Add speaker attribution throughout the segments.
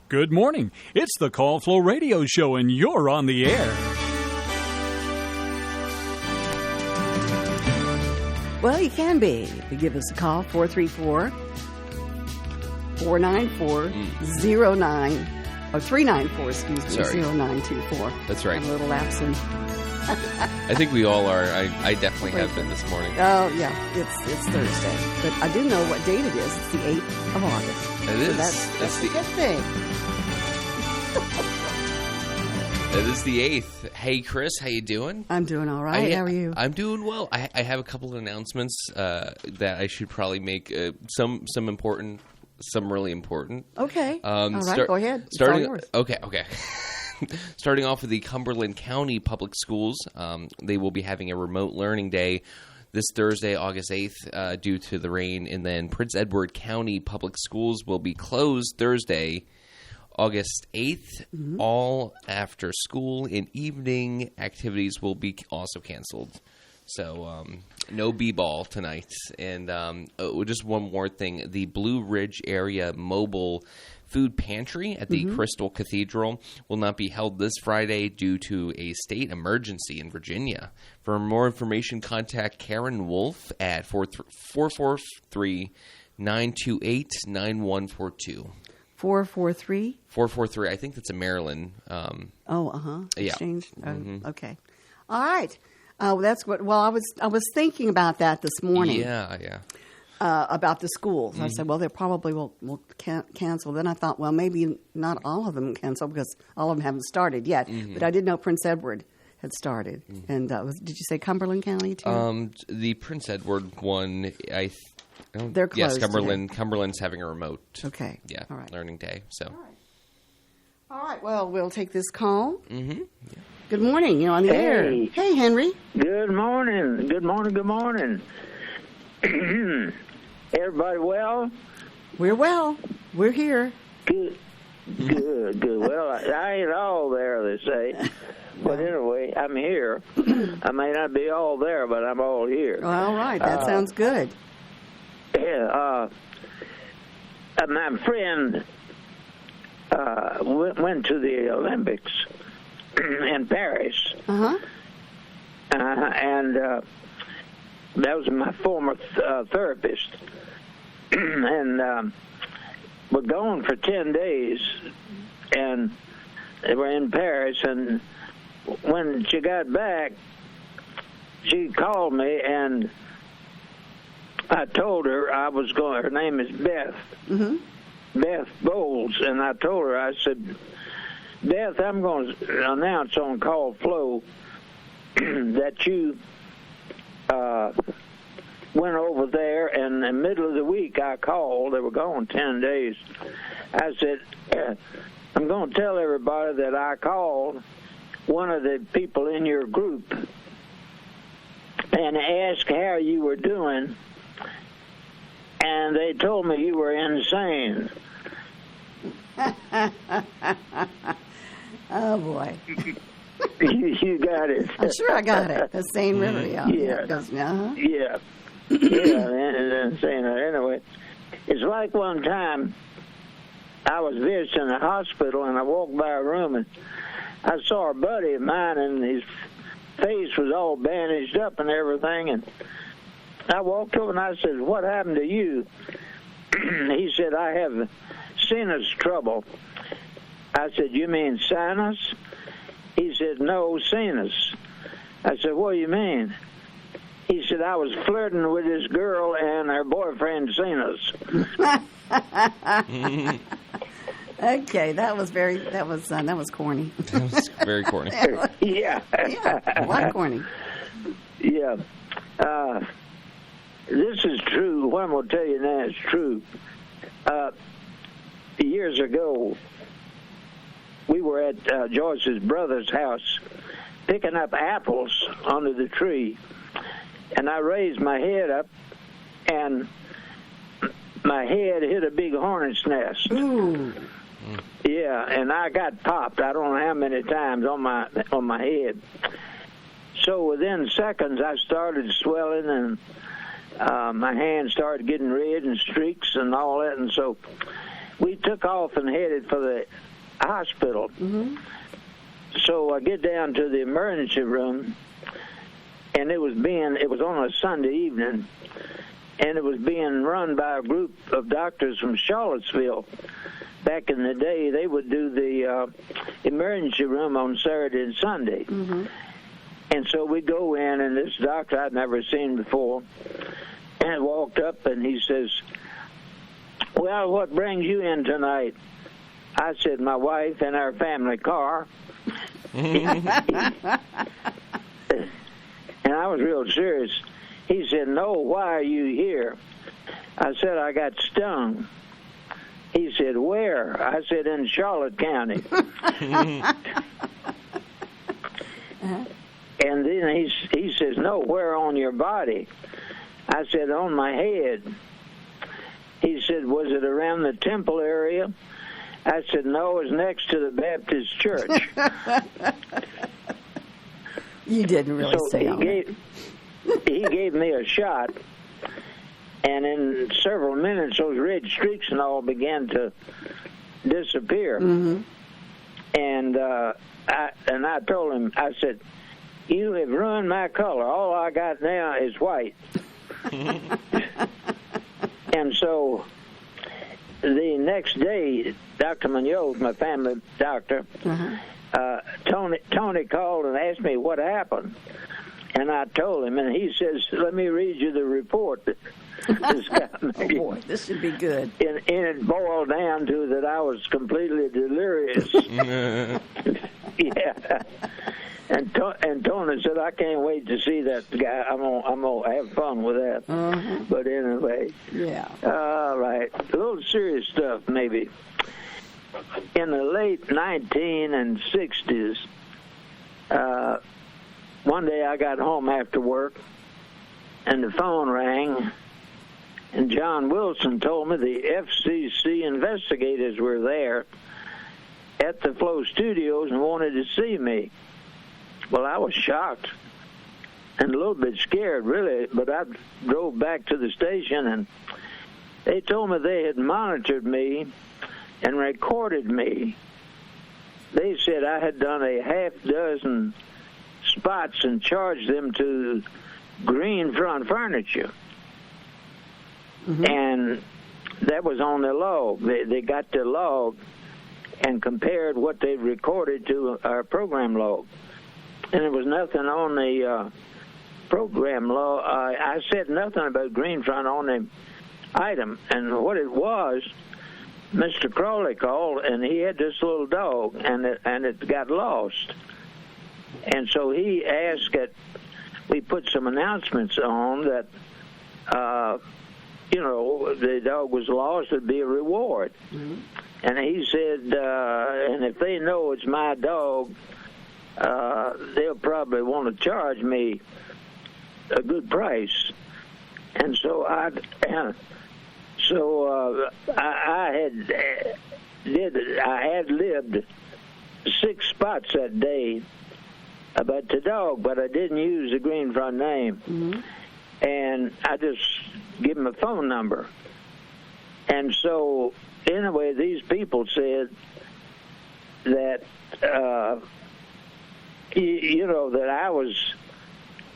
Speaker 1: Good morning. It's the Call Flow Radio Show, and you're on the air.
Speaker 2: Well, you can be. You give us a call, 434-494-09, or 394, excuse me, 0924.
Speaker 3: That's right.
Speaker 2: I'm a little absent.
Speaker 3: I think we all are. I definitely have been this morning.
Speaker 2: Oh, yeah. It's Thursday. But I do know what date it is. It's the 8th of August.
Speaker 3: It is.
Speaker 2: So that's a good thing.
Speaker 3: It is the 8th. Hey, Chris, how you doing?
Speaker 2: I'm doing all right. How are you?
Speaker 3: I'm doing well. I have a couple of announcements that I should probably make. Some important, some really important.
Speaker 2: Okay. All right, go ahead. It's all yours.
Speaker 3: Okay. Starting off with the Cumberland County Public Schools, they will be having a remote learning day this Thursday, August 8th, due to the rain. And then Prince Edward County Public Schools will be closed Thursday, August 8th. Mm-hmm. All after school and evening activities will be also canceled. So no b-ball tonight. And just one more thing. The Blue Ridge Area Mobile Food Pantry at the Crystal Cathedral will not be held this Friday due to a state emergency in Virginia. For more information, contact Karen Wolf at 443-928-9142.
Speaker 2: 443?
Speaker 3: 443. I think that's a Maryland.
Speaker 2: Yeah.
Speaker 3: Exchange.
Speaker 2: Okay. All right. That's what. Well, I was thinking about that this morning.
Speaker 3: Yeah.
Speaker 2: About the schools. I said, well, they probably will cancel. Then I thought, well, maybe not all of them cancel because all of them haven't started yet. But I did know Prince Edward had started. And did you say Cumberland County too?
Speaker 3: The Prince Edward one,
Speaker 2: they're closed.
Speaker 3: Yes, Cumberland's having a remote.
Speaker 2: Okay.
Speaker 3: Yeah.
Speaker 2: All right.
Speaker 3: Learning day. So.
Speaker 2: All right. Well, we'll take this call. Mm-hmm. Yeah. Good morning. You're on the air. Hey, Henry.
Speaker 4: Good morning. Good morning. Everybody well?
Speaker 2: We're well. We're here.
Speaker 4: Good. Well, I ain't all there, they say. But anyway, I'm here. I may not be all there, but I'm all here.
Speaker 2: All right. That sounds good.
Speaker 4: Yeah. My friend went to the Olympics in Paris.
Speaker 2: Uh-huh.
Speaker 4: And that was my former therapist. And we're gone for 10 days, and they were in Paris. And when she got back, she called me, and I told her I was going. Her name is Beth, Beth Bowles, and I told her, I said, Beth, I'm going to announce on Call Flow that you went over there, and in the middle of the week I called. They were gone 10 days. I said, I'm going to tell everybody that I called one of the people in your group and asked how you were doing, and they told me you were insane.
Speaker 2: Oh, boy.
Speaker 4: You got it.
Speaker 2: I'm sure I got it. The Seine River, yeah.
Speaker 4: Yeah. And saying that anyway. It's like one time I was visiting a hospital, and I walked by a room, and I saw a buddy of mine, and his face was all bandaged up and everything, and I walked over and I said, what happened to you? He said, I have sinus trouble. I said, you mean sinus? He said, no, sinus. I said, what do you mean? He said, I was flirting with this girl and her boyfriend seen us.
Speaker 2: Okay, that was corny.
Speaker 3: That was very corny.
Speaker 4: Yeah.
Speaker 2: A lot corny.
Speaker 4: Yeah. This is true. What I'm going to tell you now is true. Years ago, we were at Joyce's brother's house picking up apples under the tree. And I raised my head up, and my head hit a big hornet's nest.
Speaker 2: Ooh.
Speaker 4: Yeah, and I got popped. I don't know how many times on my head. So within seconds, I started swelling, and my hands started getting red and streaks and all that. And so we took off and headed for the hospital. So I get down to the emergency room, and it was on a Sunday evening, and it was being run by a group of doctors from Charlottesville. Back in the day, they would do the emergency room on Saturday and Sunday. And so we go in, and this doctor I'd never seen before, and walked up, and he says, "Well, what brings you in tonight?" I said, "My wife and our family car." And I was real serious. He said, "No, why are you here?" I said, "I got stung." He said, "Where?" I said, "In Charlotte County." And then he says, "No, where on your body?" I said, "On my head." He said, "Was it around the temple area?" I said, "No, it was next to the Baptist church."
Speaker 2: You didn't really say all that.
Speaker 4: He gave me a shot, and in several minutes, those red streaks and all began to disappear. And I told him, I said, "You have ruined my color. All I got now is white." And so the next day, Dr. Munoz, my family doctor, Tony called and asked me what happened. And I told him, and he says, "Let me read you the report that this guy made."
Speaker 2: Oh, boy, this should be good.
Speaker 4: And it boiled down to that I was completely delirious. Yeah. And Tony said, "I can't wait to see that guy. I'm gonna have fun with that." But anyway,
Speaker 2: Yeah.
Speaker 4: all right, a little serious stuff maybe. In the late 1960s, one day I got home after work, and the phone rang, and John Wilson told me the FCC investigators were there at the Flow Studios and wanted to see me. Well, I was shocked and a little bit scared, really, but I drove back to the station, and they told me they had monitored me and recorded me. They said I had done a half dozen spots and charged them to Green Front Furniture. And that was on the log. They got the log and compared what they recorded to our program log. And there was nothing on the program log. I said nothing about Green Front on the item. And what it was, Mr. Crawley called, and he had this little dog, and it got lost. And so he asked that we put some announcements on that, the dog was lost, it'd be a reward. And he said, and if they know it's my dog, they'll probably want to charge me a good price. And so I had lived 6 spots that day about the dog, but I didn't use the Green Front name. And I just give them a phone number. And so anyway, these people said that that I was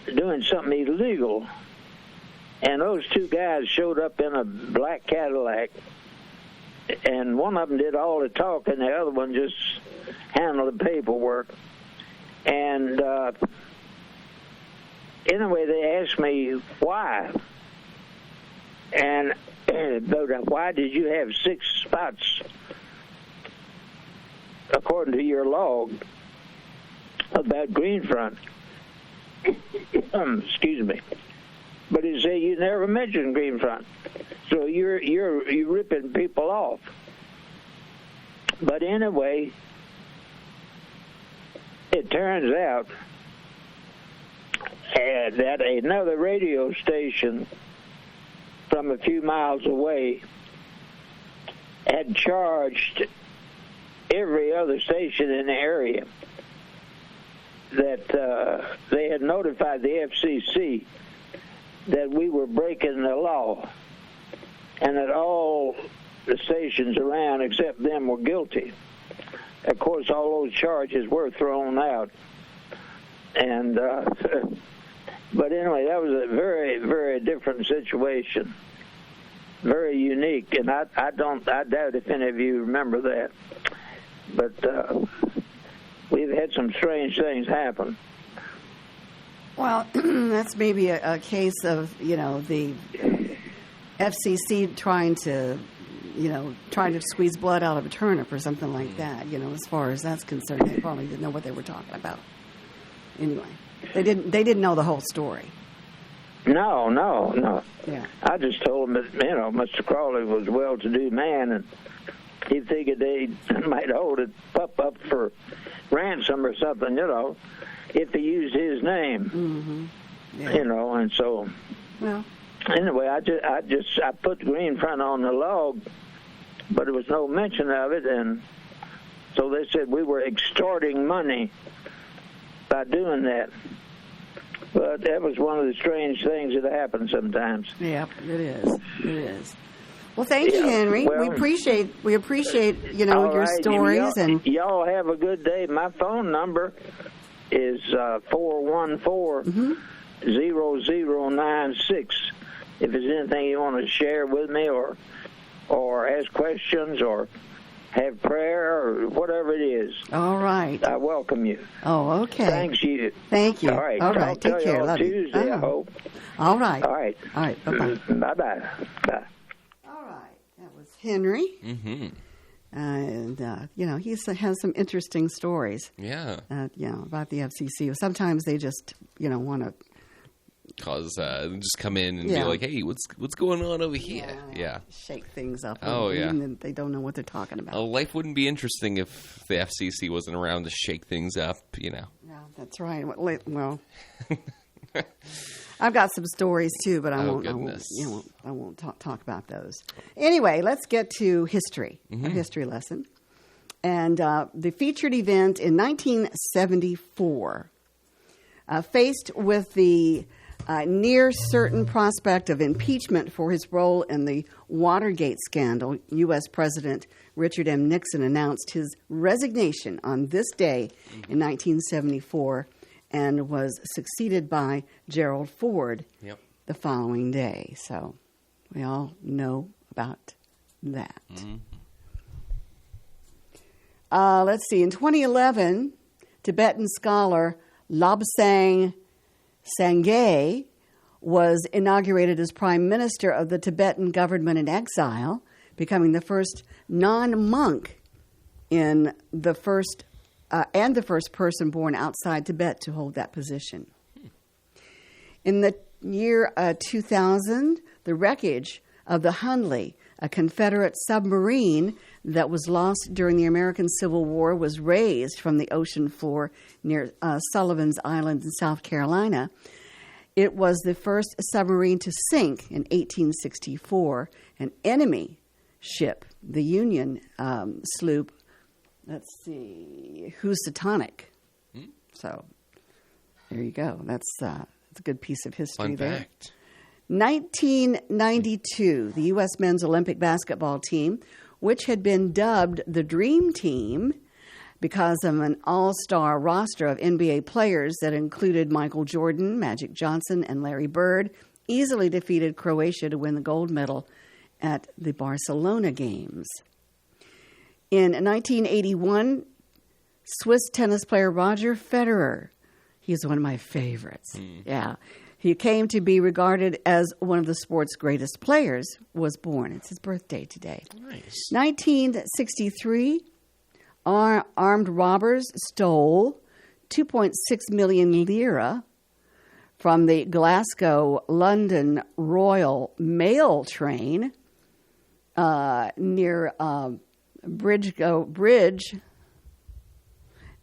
Speaker 4: doing something illegal. And those 2 guys showed up in a black Cadillac, and one of them did all the talking, the other one just handled the paperwork. And anyway, they asked me why. And why did you have 6 spots, according to your log, about Green Front? Excuse me. But he said you never mentioned Green Front, so you're ripping people off. But anyway, it turns out that another radio station from a few miles away had charged every other station in the area that they had notified the FCC that we were breaking the law, and that all the stations around except them were guilty. Of course, all those charges were thrown out. And but anyway, that was a very, very different situation, very unique. And I doubt if any of you remember that. But we've had some strange things happen.
Speaker 2: Well, that's maybe a case of, the FCC trying to squeeze blood out of a turnip or something like that. As far as that's concerned, they probably didn't know what they were talking about. Anyway, they didn't know the whole story.
Speaker 4: No.
Speaker 2: Yeah.
Speaker 4: I just told him that, Mr. Crawley was a well-to-do man, and he figured they might hold a pup up for ransom or something, if he used his name.
Speaker 2: Mm-hmm. Yeah.
Speaker 4: And so.
Speaker 2: Well.
Speaker 4: Anyway, I put the green front on the log, but there was no mention of it, and so they said we were extorting money by doing that. But that was one of the strange things that happen sometimes.
Speaker 2: Yeah, it is. Well, thank you, Henry.
Speaker 4: Well,
Speaker 2: we appreciate your
Speaker 4: right,
Speaker 2: stories and
Speaker 4: y'all have a good day. My phone number is 414-0096. If there's anything you want to share with me or ask questions or have prayer or whatever it is.
Speaker 2: All right.
Speaker 4: I welcome you.
Speaker 2: Oh, okay.
Speaker 4: Thank you.
Speaker 2: Thank you.
Speaker 4: All right.
Speaker 2: All right. Take care. Love
Speaker 4: Tuesday,
Speaker 2: you.
Speaker 4: I hope.
Speaker 2: All right.
Speaker 4: All right.
Speaker 2: All right. Bye-bye.
Speaker 4: Bye-bye. Bye.
Speaker 2: All right. That was Henry.
Speaker 3: Mm-hmm.
Speaker 2: And, he has some interesting stories.
Speaker 3: Yeah.
Speaker 2: About the FCC. Sometimes they just, want to
Speaker 3: just come in and be like, hey, what's going on over here? Yeah.
Speaker 2: Shake things up.
Speaker 3: Oh, yeah.
Speaker 2: And they don't know what they're talking about.
Speaker 3: Life wouldn't be interesting if the FCC wasn't around to shake things up,
Speaker 2: Yeah, that's right. Well, I've got some stories too, but I won't talk about those. Anyway, let's get to history, a history lesson. And the featured event in 1974, faced with the near certain prospect of impeachment for his role in the Watergate scandal, U.S. President Richard M. Nixon announced his resignation on this day in 1974 and was succeeded by Gerald Ford the following day. So we all know about that.
Speaker 3: Mm-hmm.
Speaker 2: Let's see. In 2011, Tibetan scholar Lobsang Sangay was inaugurated as Prime Minister of the Tibetan government in exile, becoming the first non-monk and the first person born outside Tibet to hold that position. In the year 2000, the wreckage of the Hunley, a Confederate submarine that was lost during the American Civil War, was raised from the ocean floor near Sullivan's Island in South Carolina. It was the first submarine to sink in 1864. An enemy ship, the Union sloop, Housatonic. So there you go. That's a good piece of history.
Speaker 3: Fun
Speaker 2: there.
Speaker 3: fact.
Speaker 2: 1992, the U.S. men's Olympic basketball team, which had been dubbed the Dream Team because of an all-star roster of NBA players that included Michael Jordan, Magic Johnson, and Larry Bird, easily defeated Croatia to win the gold medal at the Barcelona Games. In 1981, Swiss tennis player Roger Federer, he's one of my favorites. Yeah. He came to be regarded as one of the sport's greatest players, was born. It's his birthday today.
Speaker 3: Nice.
Speaker 2: 1963, armed robbers stole 2.6 million lira from the Glasgow-London Royal Mail train near Bridgego Bridge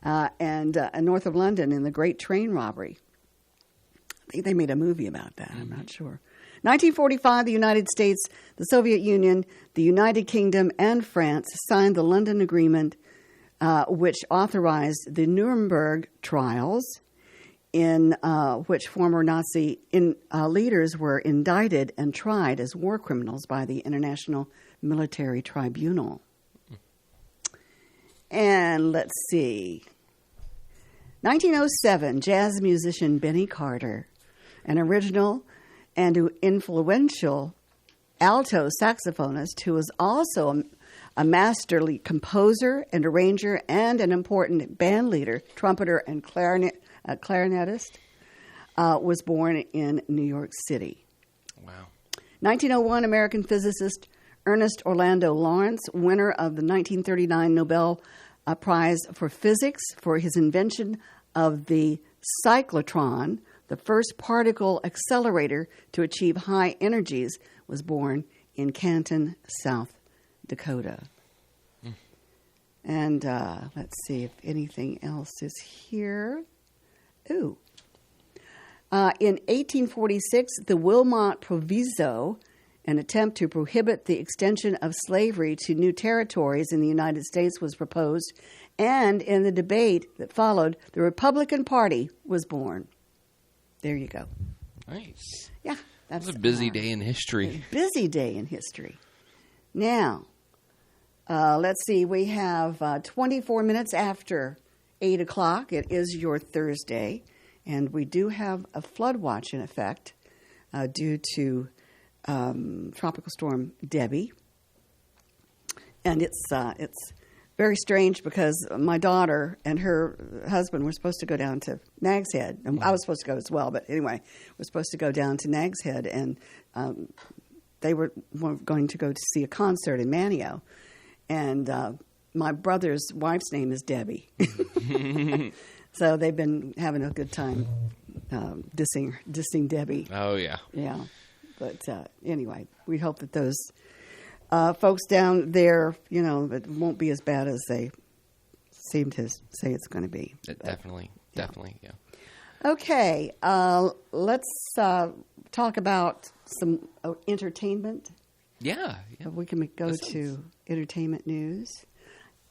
Speaker 2: and north of London in the Great Train Robbery. I think they made a movie about that. I'm not sure. 1945, the United States, the Soviet Union, the United Kingdom, and France signed the London Agreement, which authorized the Nuremberg trials. in which former Nazi leaders were indicted and tried as war criminals by the International Military Tribunal. And let's see. 1907, jazz musician Benny Carter, an original and influential alto saxophonist who was also a masterly composer and arranger and an important band leader, trumpeter, and clarinetist, was born in New York City.
Speaker 3: Wow.
Speaker 2: 1901, American physicist Ernest Orlando Lawrence, winner of the 1939 Nobel Prize for Physics for his invention of the cyclotron, the first particle accelerator to achieve high energies, was born in Canton, South Dakota. And let's see if anything else is here. Ooh. In 1846, the Wilmot Proviso, an attempt to prohibit the extension of slavery to new territories in the United States, was proposed, and in the debate that followed, the Republican Party was born. There you go.
Speaker 3: Nice.
Speaker 2: Yeah. That's
Speaker 3: a busy day in history.
Speaker 2: A busy day in history. Now, let's see. We have 24 minutes after 8 o'clock. It is your Thursday, and we do have a flood watch in effect due to Tropical Storm Debbie. And it's very strange because my daughter and her husband were supposed to go down to Nags Head. And I was supposed to go as well, but anyway, we're supposed to go down to Nags Head, and they were going to go to see a concert in Manio. And my brother's wife's name is Debbie. So they've been having a good time dissing Debbie.
Speaker 3: Oh, yeah.
Speaker 2: Yeah. But anyway, we hope that those folks down there, it won't be as bad as they seem to say it's going to be.
Speaker 3: Definitely, yeah.
Speaker 2: Okay, let's talk about some entertainment.
Speaker 3: Yeah.
Speaker 2: We can go to entertainment news.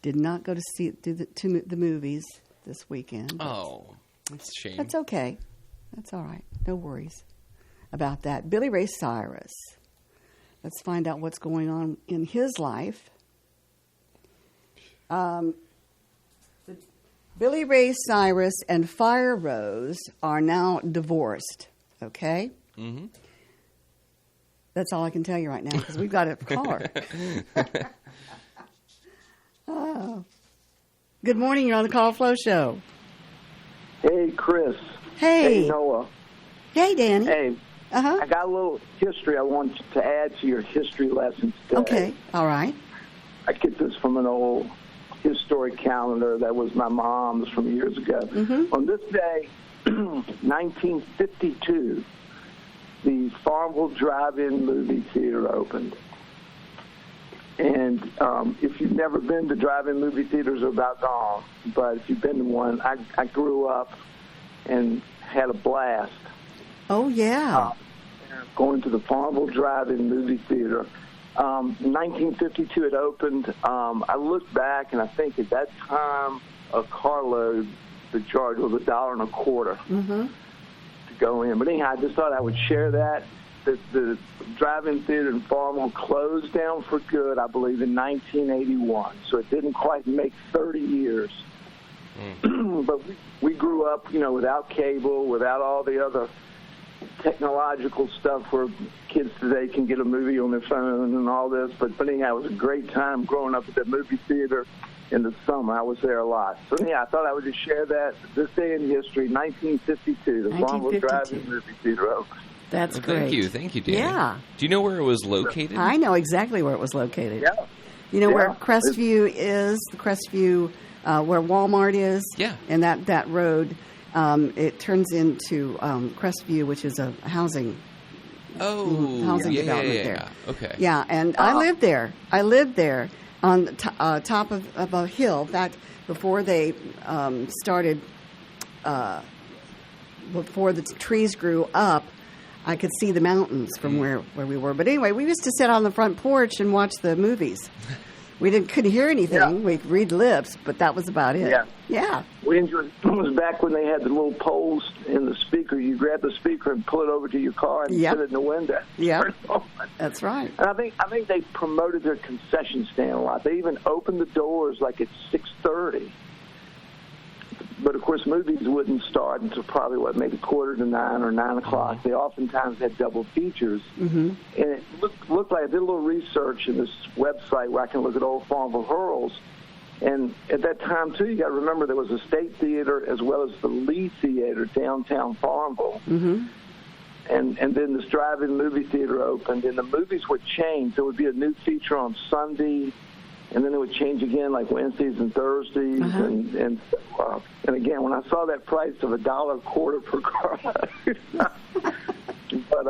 Speaker 2: Did not go to see the movies this weekend.
Speaker 3: Oh, that's a shame.
Speaker 2: That's okay. That's all right. No worries about that. Billy Ray Cyrus. Let's find out what's going on in his life. Billy Ray Cyrus and Fire Rose are now divorced, okay? Mm-hmm. That's all I can tell you right now because we've got a caller. Oh. Good morning. You're on the Call Flow Show.
Speaker 5: Hey, Chris.
Speaker 2: Hey.
Speaker 5: Hey, Noah.
Speaker 2: Hey, Danny.
Speaker 5: Hey.
Speaker 2: Uh-huh.
Speaker 5: I got a little history I want to add to your history lessons today.
Speaker 2: Okay. All right.
Speaker 5: I get this from an old historic calendar that was my mom's from years ago. Mm-hmm. On this day, 1952, the Farmville Drive-In movie theater opened. And if you've never been to drive-in movie theaters, they're about gone. But if you've been to one, I grew up and had a blast.
Speaker 2: Oh, yeah.
Speaker 5: Going to the Farmville Drive-In movie theater. In 1952, it opened. I look back, and I think at that time, a carload, the charge was $1.25 to go in. But anyhow, I just thought I would share that. The drive-in theater in Farmville closed down for good, I believe, in 1981. So it didn't quite make 30 years. But we grew up, without cable, without all the other technological stuff where kids today can get a movie on their phone and all this. But anyhow, it was a great time growing up at that movie theater in the summer. I was there a lot. So anyhow, I thought I would just share that. This day in history, 1952, the Farmville Drive-In movie theater opened.
Speaker 2: That's great.
Speaker 3: Thank you, Danny.
Speaker 2: Yeah.
Speaker 3: Do you know where it was located?
Speaker 2: I know exactly where it was located.
Speaker 5: Yeah.
Speaker 2: You know where Crestview is? The Crestview, where Walmart is?
Speaker 3: Yeah.
Speaker 2: And that road, it turns into Crestview, which is a housing development there.
Speaker 3: Okay.
Speaker 2: Yeah, and I lived there. I lived there on the top of a hill. In fact, before they started, before the trees grew up, I could see the mountains from where we were. But anyway, we used to sit on the front porch and watch the movies. We couldn't hear anything.
Speaker 5: Yeah.
Speaker 2: We'd read lips, but that was about it.
Speaker 5: Yeah.
Speaker 2: Yeah.
Speaker 5: We enjoyed. It was back when they had the little poles in the speaker. You grab the speaker and pull it over to your car and
Speaker 2: Yep.
Speaker 5: put it in the window.
Speaker 2: Yep. That's right.
Speaker 5: And I think they promoted their concession stand a lot. They even opened the doors like at 6:30. But of course, movies wouldn't start until probably maybe 8:45 or 9 o'clock. They oftentimes had double features, and it looked like I did a little research in this website where I can look at old Farmville Hurls. And at that time too, you got to remember there was a State Theater as well as the Lee Theater downtown Farmville. And then this drive-in movie theater opened, and the movies would change. There would be a new feature on Sunday, and then it would change again, like Wednesdays and Thursdays. And again, when I saw that price of $1.25 per car, but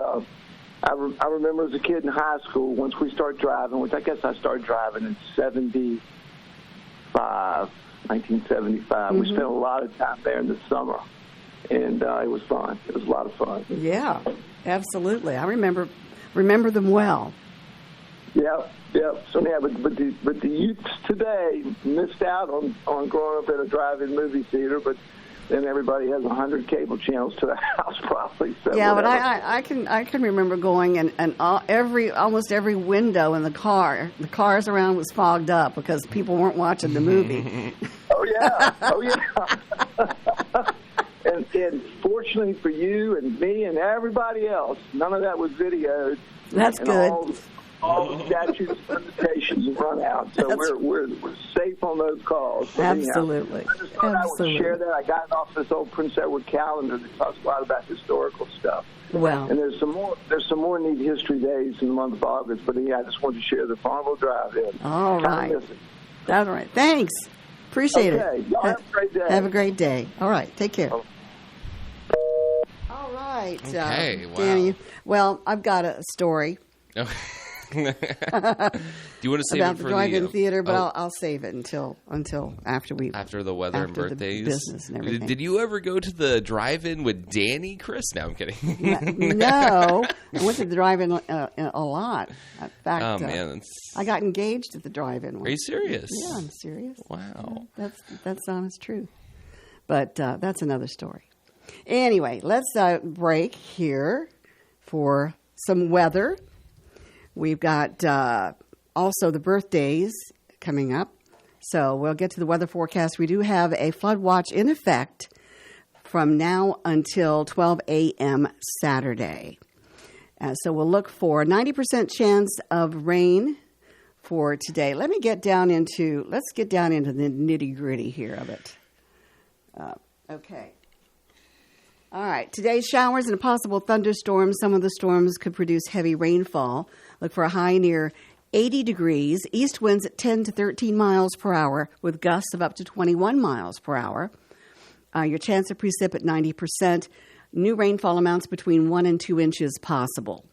Speaker 5: I remember as a kid in high school, once we started driving, which I guess I started driving in 1975. We spent a lot of time there in the summer. And it was fun. It was a lot of fun.
Speaker 2: Yeah, absolutely. I remember them well.
Speaker 5: Yeah. So yeah, but the youths today missed out on growing up at a drive-in movie theater, but then everybody has 100 cable channels to the house probably. So
Speaker 2: Yeah,
Speaker 5: whatever.
Speaker 2: but I can remember going and almost every window in the cars around was fogged up because people weren't watching the movie.
Speaker 5: Oh yeah. And fortunately for you and me and everybody else, none of that was videoed.
Speaker 2: That's
Speaker 5: and
Speaker 2: good.
Speaker 5: All the statutes of limitations run out, so we're safe on those calls. But
Speaker 2: Absolutely.
Speaker 5: anyhow, I just thought I would share that. I got it off this old Prince Edward calendar that talks a lot about historical stuff.
Speaker 2: Well,
Speaker 5: And there's some more neat history days in the month of August. But yeah, I just wanted to share the Farmville Drive-In.
Speaker 2: all
Speaker 5: Kinda
Speaker 2: right.
Speaker 5: miss it.
Speaker 2: All right. Thanks. Appreciate
Speaker 5: Okay.
Speaker 2: it.
Speaker 5: Y'all have a great day.
Speaker 2: Have a great day. All right. Take care.
Speaker 5: Oh.
Speaker 2: All right.
Speaker 3: Okay, wow.
Speaker 2: Danny. Well, I've got a story
Speaker 3: Do you want to save
Speaker 2: about
Speaker 3: it
Speaker 2: the
Speaker 3: for
Speaker 2: drive-in theater, but
Speaker 3: oh,
Speaker 2: I'll save it until after we
Speaker 3: after the weather and
Speaker 2: after the
Speaker 3: birthdays?
Speaker 2: business and everything.
Speaker 3: Did you ever go to the drive-in with Danny, Chris? No, I'm kidding.
Speaker 2: No, I went to the drive-in a lot. In fact,
Speaker 3: Oh man,
Speaker 2: I got engaged at the drive-in.
Speaker 3: are you serious?
Speaker 2: Yeah, I'm serious.
Speaker 3: Wow.
Speaker 2: That's honest truth. But that's another story. Anyway, let's break here for some weather. We've got also the birthdays coming up. So we'll get to the weather forecast. We do have a flood watch in effect from now until 12 a.m. Saturday. So we'll look for 90% chance of rain for today. Let's get down into the nitty-gritty here of it. Okay. All right. Today's showers and a possible thunderstorm. Some of the storms could produce heavy rainfall. Look for a high near 80 degrees. East winds at 10 to 13 miles per hour with gusts of up to 21 miles per hour. Your chance of precip at 90%. New rainfall amounts between 1 and 2 inches possible.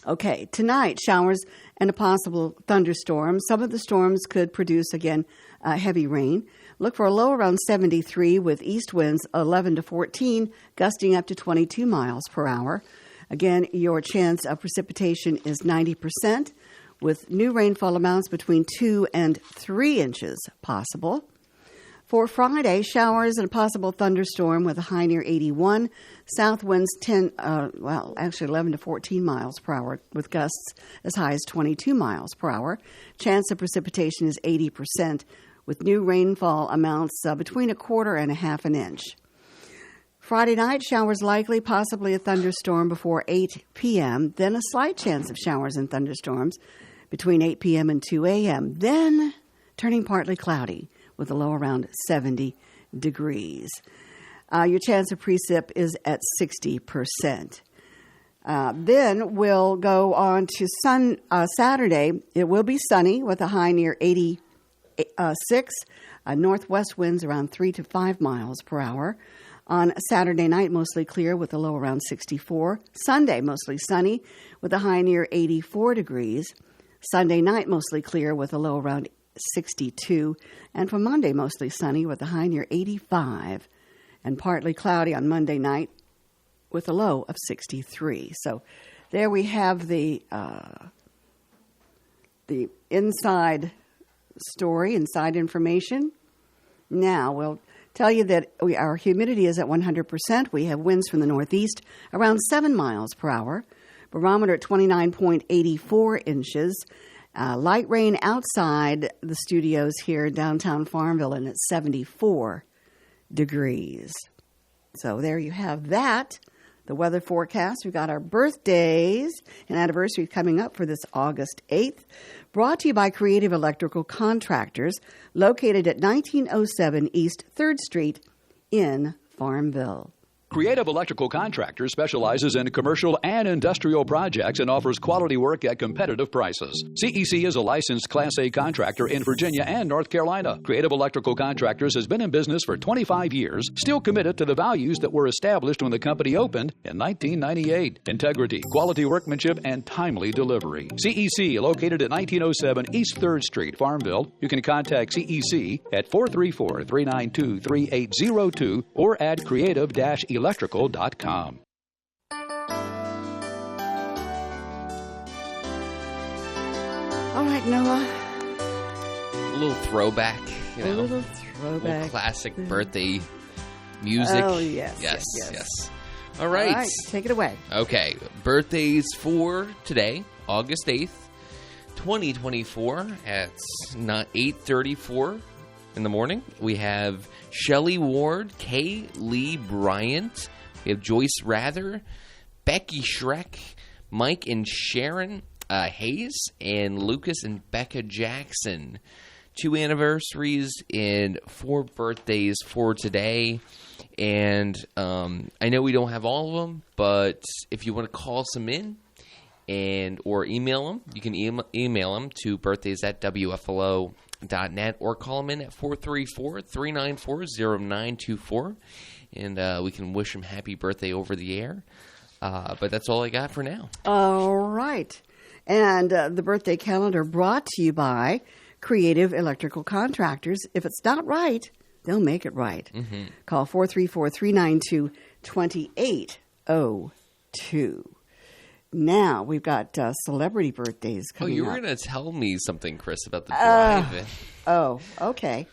Speaker 2: Okay, tonight, showers and a possible thunderstorm. Some of the storms could produce, again, heavy rain. Look for a low around 73 with east winds 11 to 14, gusting up to 22 miles per hour. Again, your chance of precipitation is 90%, with new rainfall amounts between 2 and 3 inches possible. For Friday, showers and a possible thunderstorm with a high near 81. South winds 11 to 14 miles per hour with gusts as high as 22 miles per hour. Chance of precipitation is 80% with new rainfall amounts between 1/4 and 1/2 inch. Friday night, showers likely, possibly a thunderstorm before 8 p.m., then a slight chance of showers and thunderstorms between 8 p.m. and 2 a.m., then turning partly cloudy with a low around 70 degrees. Your chance of precip is at 60%. Then we'll go on to Saturday. It will be sunny with a high near 86. Northwest winds around 3 to 5 miles per hour. On Saturday night, mostly clear with a low around 64. Sunday, mostly sunny with a high near 84 degrees. Sunday night, mostly clear with a low around 62. And for Monday, mostly sunny with a high near 85. And partly cloudy on Monday night with a low of 63. So there we have the the inside story, inside information. Now, we'll tell you that our humidity is at 100%. We have winds from the northeast around 7 miles per hour. Barometer at 29.84 inches. Light rain outside the studios here in downtown Farmville, and it's 74 degrees. So there you have that. The weather forecast. We've got our birthdays and anniversaries coming up for this August 8th. Brought to you by Creative Electrical Contractors, located at 1907 East 3rd Street in Farmville.
Speaker 1: Creative Electrical Contractors specializes in commercial and industrial projects and offers quality work at competitive prices. CEC is a licensed Class A contractor in Virginia and North Carolina. Creative Electrical Contractors has been in business for 25 years, still committed to the values that were established when the company opened in 1998. Integrity, quality workmanship, and timely delivery. CEC, located at 1907 East 3rd Street, Farmville. You can contact CEC at 434-392-3802 or at creative-electrical.com.
Speaker 2: All right, Noah.
Speaker 3: A little throwback,
Speaker 2: A little throwback.
Speaker 3: little classic birthday music.
Speaker 2: Oh, yes.
Speaker 3: All right.
Speaker 2: All right, take it away.
Speaker 3: Okay, birthdays for today, August 8th, 2024 at 8:34 in the morning. We have Shelley Ward, Kay Lee Bryant, we have Joyce Rather, Becky Schreck, Mike and Sharon Hayes, and Lucas and Becca Jackson. 2 anniversaries and 4 birthdays for today. And I know we don't have all of them, but if you want to call some in or email them, you can email them to birthdays@wflo.net or call them in at 434-394-0924, and we can wish them happy birthday over the air. But that's all I got for now.
Speaker 2: All right. And the birthday calendar brought to you by Creative Electrical Contractors. If it's not right, they'll make it right. Mm-hmm. Call 434-392-2802. Now, we've got celebrity birthdays coming up.
Speaker 3: Oh, you were going to tell me something, Chris, about the drive-in.
Speaker 2: Oh, okay.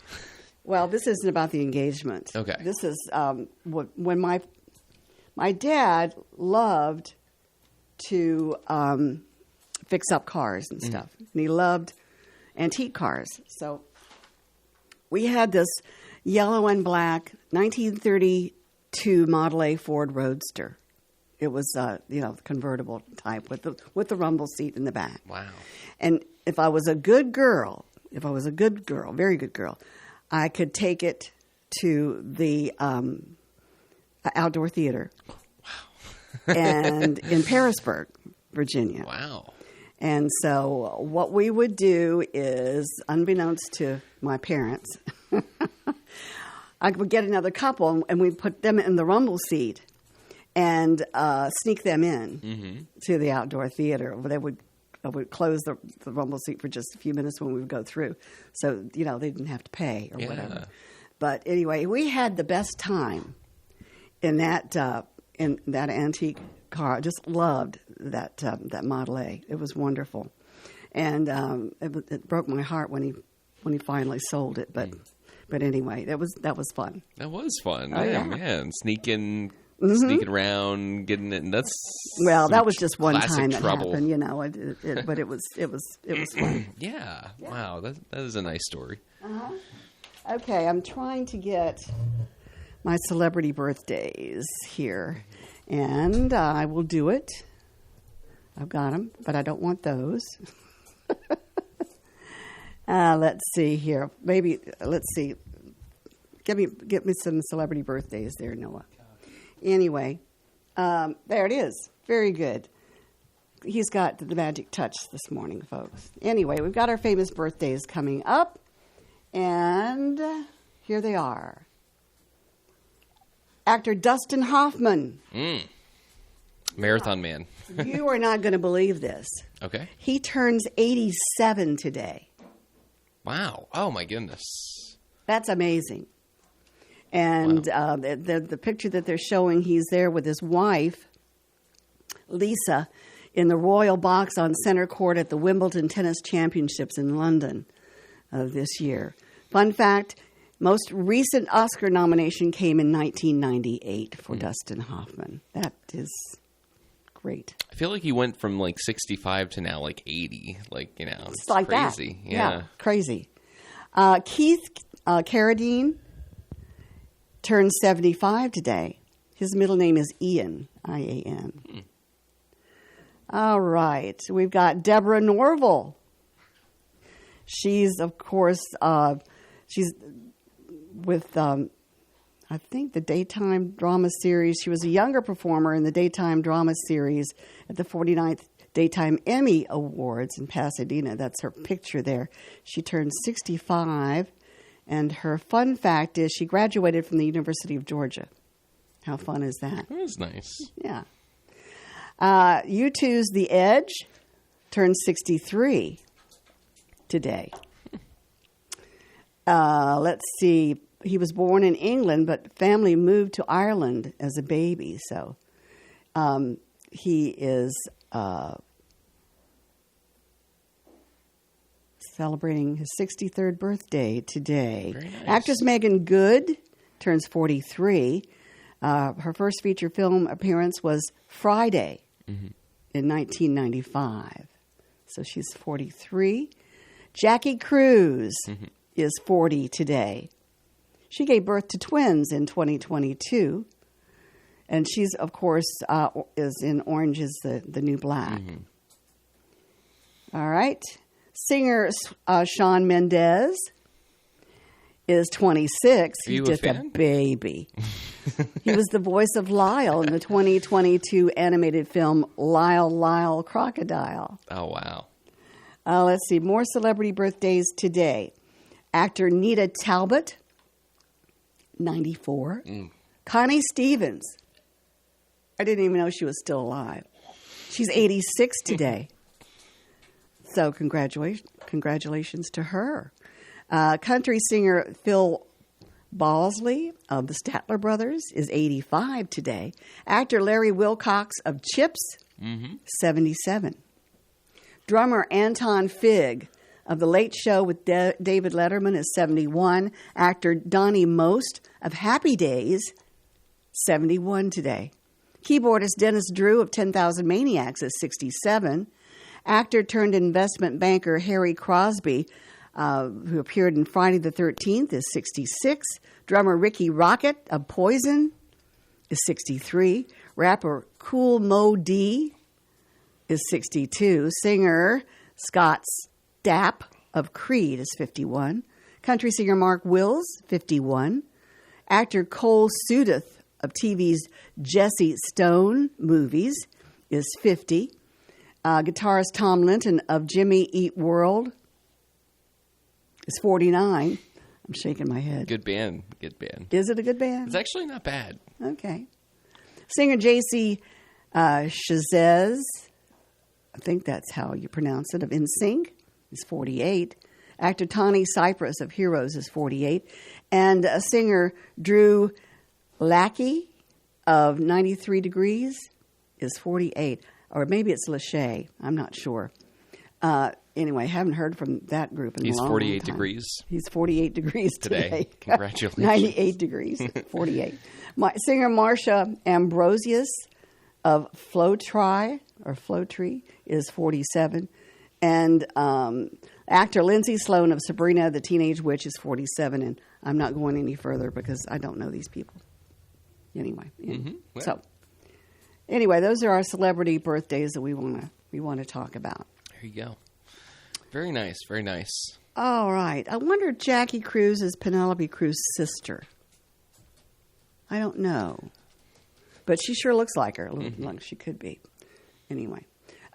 Speaker 2: Well, this isn't about the engagement.
Speaker 3: Okay.
Speaker 2: This is when my dad loved to fix up cars and stuff. Mm-hmm. And he loved antique cars. So we had this yellow and black 1932 Model A Ford Roadster. It was, convertible type with the rumble seat in the back.
Speaker 3: Wow.
Speaker 2: And if I was a good girl, very good girl, I could take it to the outdoor theater.
Speaker 3: Wow.
Speaker 2: And in Parisburg, Virginia.
Speaker 3: Wow.
Speaker 2: And so what we would do is, unbeknownst to my parents, I would get another couple and we'd put them in the rumble seat and sneak them in to the outdoor theater. I would close the rumble seat for just a few minutes when we would go through. So, they didn't have to pay or whatever. But anyway, we had the best time in that antique car. I just loved that Model A. It was wonderful. And it broke my heart when he finally sold it. But anyway, that was fun.
Speaker 3: That was fun.
Speaker 2: Oh, yeah.
Speaker 3: Man. Sneaking around, getting it. And that
Speaker 2: was just one time that
Speaker 3: trouble.
Speaker 2: happened, but it was fun.
Speaker 3: Yeah. Wow. That is a nice story.
Speaker 2: Uh-huh. Okay, I'm trying to get my celebrity birthdays here, and I will do it. I've got them, but I don't want those. Let's see here. Maybe let's see. Get me some celebrity birthdays there, Noah. Anyway, there it is. Very good. He's got the magic touch this morning, folks. Anyway, we've got our famous birthdays coming up, and here they are. Actor Dustin Hoffman.
Speaker 3: Marathon Man.
Speaker 2: You are not going to believe this.
Speaker 3: Okay.
Speaker 2: He turns 87 today.
Speaker 3: Wow. Oh, my goodness.
Speaker 2: That's amazing. And
Speaker 3: Wow.
Speaker 2: The picture that they're showing, he's there with his wife, Lisa. in the Royal Box on center court at the Wimbledon Tennis Championships in London this year. Fun fact, most recent Oscar nomination came in 1998 for Dustin Hoffman. That is great.
Speaker 3: I feel like he went from like 65 to now like 80. Like, you know, it's
Speaker 2: like
Speaker 3: crazy.
Speaker 2: That. Yeah, crazy. Keith Carradine turned 75 today. His middle name is Ian, I-A-N. All right. We've got Deborah Norville. She's, of course, she's with, I think, the daytime drama series. She was a younger performer in the daytime drama series at the 49th Daytime Emmy Awards in Pasadena. That's her picture there. She turned 65, and her fun fact is she graduated from the University of Georgia. How fun is that?
Speaker 3: That was nice.
Speaker 2: Yeah. U2's The Edge turned 63 today. Let's see. He was born in England, but family moved to Ireland as a baby. So he is celebrating his 63rd birthday today.
Speaker 3: Very nice.
Speaker 2: Actress Megan Good turns 43. Her first feature film appearance was Friday in 1995. So she's 43. Jackie Cruz is 40 today. She gave birth to twins in 2022. And she's, of course, is in Orange is the New Black. All right. Singer Shawn Mendes is 26.
Speaker 3: Are you
Speaker 2: He's just
Speaker 3: a fan?
Speaker 2: Baby. He was the voice of Lyle in the 2022 animated film Lyle, Lyle, Crocodile.
Speaker 3: Oh, wow.
Speaker 2: Let's see. More celebrity birthdays today. Actor Nita Talbot, 94. Connie Stevens. I didn't even know she was still alive. She's 86 today. So congratulations to her. Country singer Phil Balsley of the Statler Brothers is 85 today. Actor Larry Wilcox of Chips, 77. Drummer Anton Fig of The Late Show with David Letterman is 71. Actor Donnie Most of Happy Days, 71 today. Keyboardist Dennis Drew of 10,000 Maniacs is 67. Actor turned investment banker Harry Crosby, who appeared in Friday the 13th, is 66. Drummer Ricky Rocket of Poison is 63. Rapper Kool Moe Dee is 62. Singer Scott Stapp of Creed is 51. Country singer Mark Wills, 51. Actor Cole Sudeth of TV's Jesse Stone movies is 50. Guitarist Tom Linton of Jimmy Eat World is 49. I'm shaking my head.
Speaker 3: Good band. Good band.
Speaker 2: Is it a good band?
Speaker 3: It's actually not bad.
Speaker 2: Okay. Singer J.C. Chazez, I think that's how you pronounce it, of NSYNC, is 48. Actor Tawny Cypress of Heroes is 48. And singer Drew Lackey of 93 Degrees is 48. Or maybe it's Lachey. I'm not sure. Anyway, haven't heard from that group in a long
Speaker 3: 48
Speaker 2: time.
Speaker 3: degrees.
Speaker 2: He's 48 degrees today.
Speaker 3: Congratulations.
Speaker 2: 98 degrees, 48. Singer Marsha Ambrosius of Flowtree is 47. And actor Lindsay Sloan of Sabrina the Teenage Witch is 47. And I'm not going any further because I don't know these people. Anyway.
Speaker 3: Well.
Speaker 2: So, anyway, those are our celebrity birthdays that we want to talk about.
Speaker 3: There you go. Very nice. Very nice.
Speaker 2: All right. I wonder if Jackie Cruz is Penelope Cruz's sister. I don't know. But she sure looks like her. Like she could be. Anyway.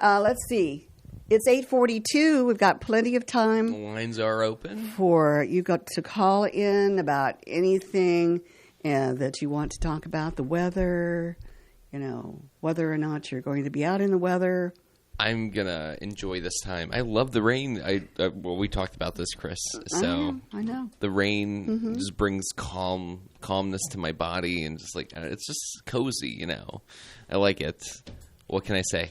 Speaker 2: Let's see. It's 8:42. We've got plenty of
Speaker 3: The
Speaker 2: time
Speaker 3: lines are open.
Speaker 2: for you got to call in about anything that you want to talk about. The weather, whether or not you're going to be out in the weather.
Speaker 3: I'm going to enjoy this time. I love the rain. We talked about this, Chris. So
Speaker 2: I know.
Speaker 3: the rain just brings calmness to my body, and just like it's just cozy, I like it. What can I say?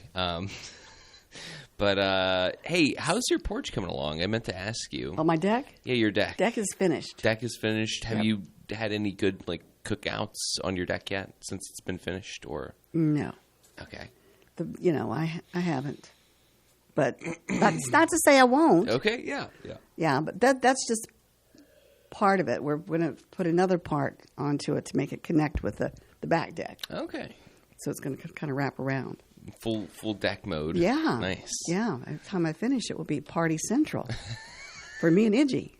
Speaker 3: But, hey, how's your porch coming along? I meant to ask you.
Speaker 2: Oh, my deck?
Speaker 3: Yeah, your deck.
Speaker 2: Deck is finished.
Speaker 3: Deck is finished. Have
Speaker 2: Yep.
Speaker 3: you had any good, like, cookouts on your deck yet since it's been finished? Or
Speaker 2: No.
Speaker 3: okay.
Speaker 2: I haven't. But that's not to say I won't.
Speaker 3: Okay, yeah.
Speaker 2: Yeah, but that's just part of it. We're going to put another part onto it to make it connect with the back deck.
Speaker 3: Okay.
Speaker 2: So it's going to kind of wrap around.
Speaker 3: Full deck mode.
Speaker 2: Yeah.
Speaker 3: Nice.
Speaker 2: Yeah. By the time I finish, it will be party central for me and Iggy.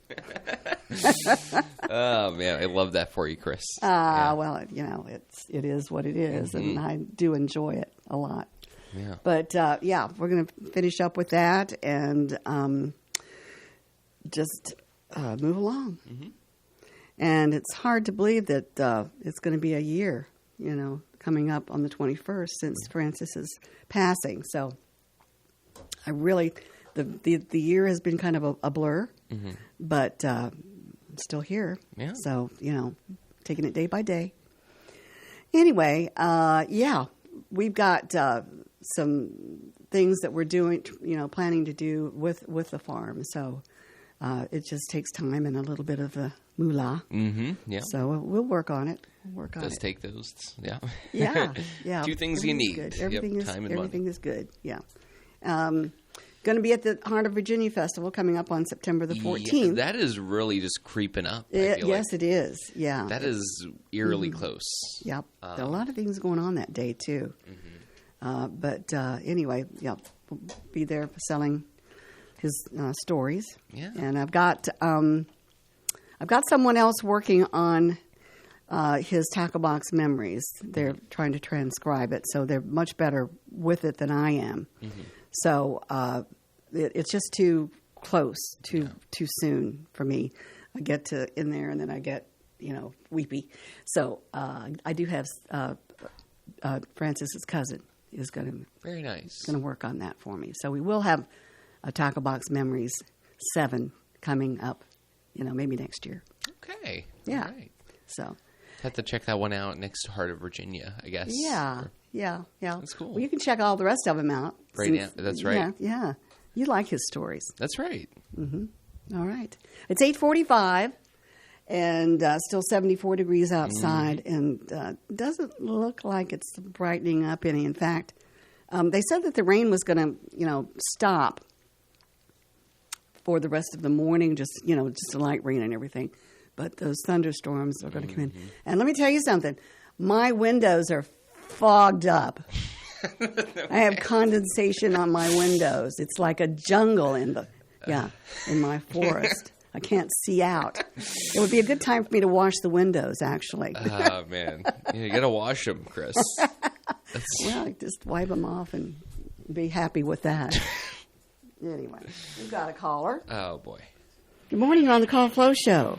Speaker 3: Oh, man. I love that for you, Chris.
Speaker 2: Well, it is what it is, and I do enjoy it a lot.
Speaker 3: Yeah.
Speaker 2: But, we're going to finish up with that and just move along. Mm-hmm. And it's hard to believe that it's going to be a year, coming up on the 21st since Francis's passing. So I really, the year has been kind of a blur, but I'm still here.
Speaker 3: Yeah.
Speaker 2: So, taking it day by day. Anyway, we've got some things that we're doing, planning to do with the farm. So it just takes time and a little bit of a moolah.
Speaker 3: Mm-hmm. Yeah.
Speaker 2: So we'll work on it.
Speaker 3: Does take those. Yeah.
Speaker 2: Yeah.
Speaker 3: Two things you need.
Speaker 2: Good. Everything is
Speaker 3: time and
Speaker 2: everything
Speaker 3: money.
Speaker 2: is good. Yeah. Going to be at the Heart of Virginia Festival coming up on September the 14th.
Speaker 3: Yeah, that is really just creeping up. I feel
Speaker 2: yes,
Speaker 3: like.
Speaker 2: it is. Yeah.
Speaker 3: That is eerily close.
Speaker 2: Yep. There are a lot of things going on that day too. But anyway, we'll be there selling his stories.
Speaker 3: Yeah.
Speaker 2: And I've got someone else working on his tackle box memories. They're trying to transcribe it, so they're much better with it than I am. So it's just too close, too soon for me. I get in there and then I get weepy. So I do have Francis's cousin is going
Speaker 3: Very nice.
Speaker 2: to work on that for me. So we will have a Tackle Box Memories 7 coming up, maybe next year.
Speaker 3: Okay.
Speaker 2: Yeah.
Speaker 3: All right.
Speaker 2: So
Speaker 3: Have to check that one out next to Heart of Virginia, I guess.
Speaker 2: yeah.
Speaker 3: That's cool.
Speaker 2: Well, you can check all the rest of them out.
Speaker 3: Right now, that's right.
Speaker 2: Yeah. You like his stories.
Speaker 3: That's right.
Speaker 2: All right. It's 8:45 and still 74 degrees outside and doesn't look like it's brightening up any. In fact, they said that the rain was going to, stop for the rest of the morning, just a light rain and everything. But those thunderstorms are going to come in. And let me tell you something. My windows are fogged up. I have condensation on my windows. It's like a jungle in my forest. I can't see out. It would be a good time for me to wash the windows, actually.
Speaker 3: Oh, man. You got to wash them, Chris.
Speaker 2: Well, just wipe them off and be happy with that. Anyway, we've got a caller.
Speaker 3: Oh, boy.
Speaker 2: Good morning. You're on the Call Flow Show.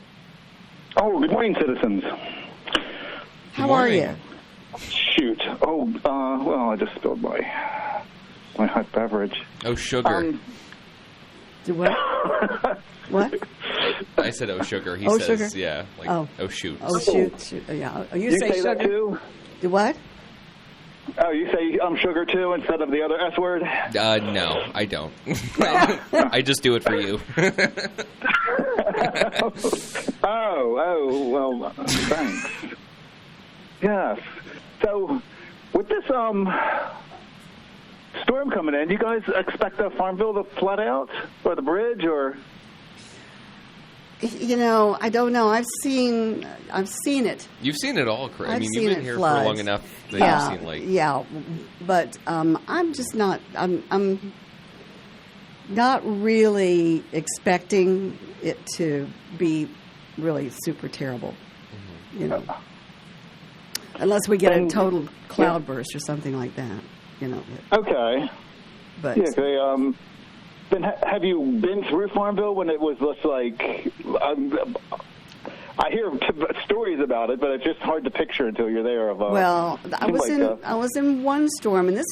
Speaker 6: Oh, good morning, citizens.
Speaker 2: How are you?
Speaker 6: Shoot. I just spilled my hot beverage.
Speaker 3: Oh, sugar.
Speaker 2: Do what? What?
Speaker 3: I said, oh, sugar. He
Speaker 2: Oh,
Speaker 3: says,
Speaker 2: sugar?
Speaker 3: yeah, like, oh, shoot.
Speaker 2: Oh, shoot. Yeah. Oh, you say
Speaker 6: that
Speaker 2: sugar?
Speaker 6: too?
Speaker 2: Do what?
Speaker 6: Oh, you say sugar too instead of the other S word?
Speaker 3: No, I don't. I just do it for you.
Speaker 6: Well, thanks. Yes. So, with this storm coming in, do you guys expect Farmville to flood out, or the bridge, or?
Speaker 2: I don't know. I've seen it.
Speaker 3: You've seen it all, Chris. I mean,
Speaker 2: seen
Speaker 3: you've been
Speaker 2: it
Speaker 3: here
Speaker 2: floods.
Speaker 3: for long enough that you've seen, like...
Speaker 2: Yeah, but I'm just not... I'm not really expecting it to be really super terrible, unless we get a total cloudburst or something like that,
Speaker 6: Okay.
Speaker 2: But
Speaker 6: Yeah, then have you been through Farmville when it was just like... I hear stories about it, but it's just hard to picture until you're there.
Speaker 2: Well, I was in one storm, and this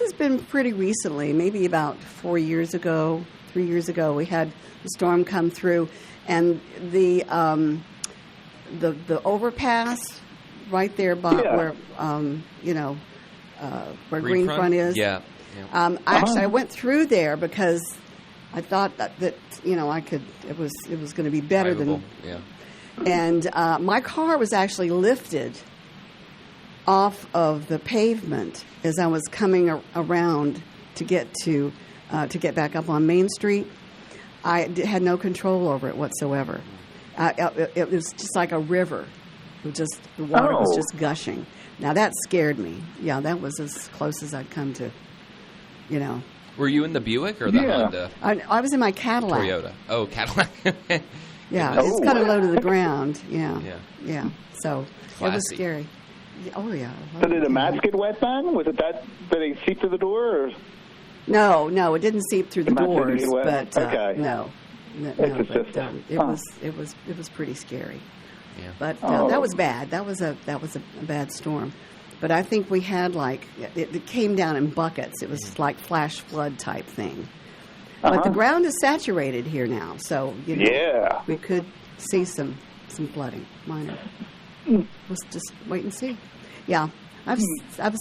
Speaker 2: has been pretty recently, maybe about 3 years ago. We had the storm come through, and the overpass right there by where Greenfront is.
Speaker 3: Yeah.
Speaker 2: I went through there because I thought that I could. It was going to be better
Speaker 3: Drivable.
Speaker 2: than. And my car was actually lifted off of the pavement as I was coming around to get back up on Main Street. I had no control over it whatsoever. It was just like a river. The water was just gushing. Now that scared me. Yeah, that was as close as I'd come to,
Speaker 3: Were you in the Buick or the Honda?
Speaker 2: I was in my Cadillac.
Speaker 3: Toyota. Oh, Cadillac.
Speaker 2: Yeah, it's kind of low to the ground. Yeah. So
Speaker 3: Classy.
Speaker 2: it was scary. Oh yeah.
Speaker 6: So did the mats get wet then? Was it that? Did they seep through the door? Or?
Speaker 2: No, it didn't seep through the
Speaker 6: mats didn't
Speaker 2: doors.
Speaker 6: get wet?
Speaker 2: But
Speaker 6: Okay.
Speaker 2: no. It was pretty scary.
Speaker 3: Yeah.
Speaker 2: But that was bad. That was a bad storm. But I think we had it came down in buckets. It was like flash flood type thing. But the ground is saturated here now, so we could see some flooding, minor. Let's just wait and see. Yeah, I've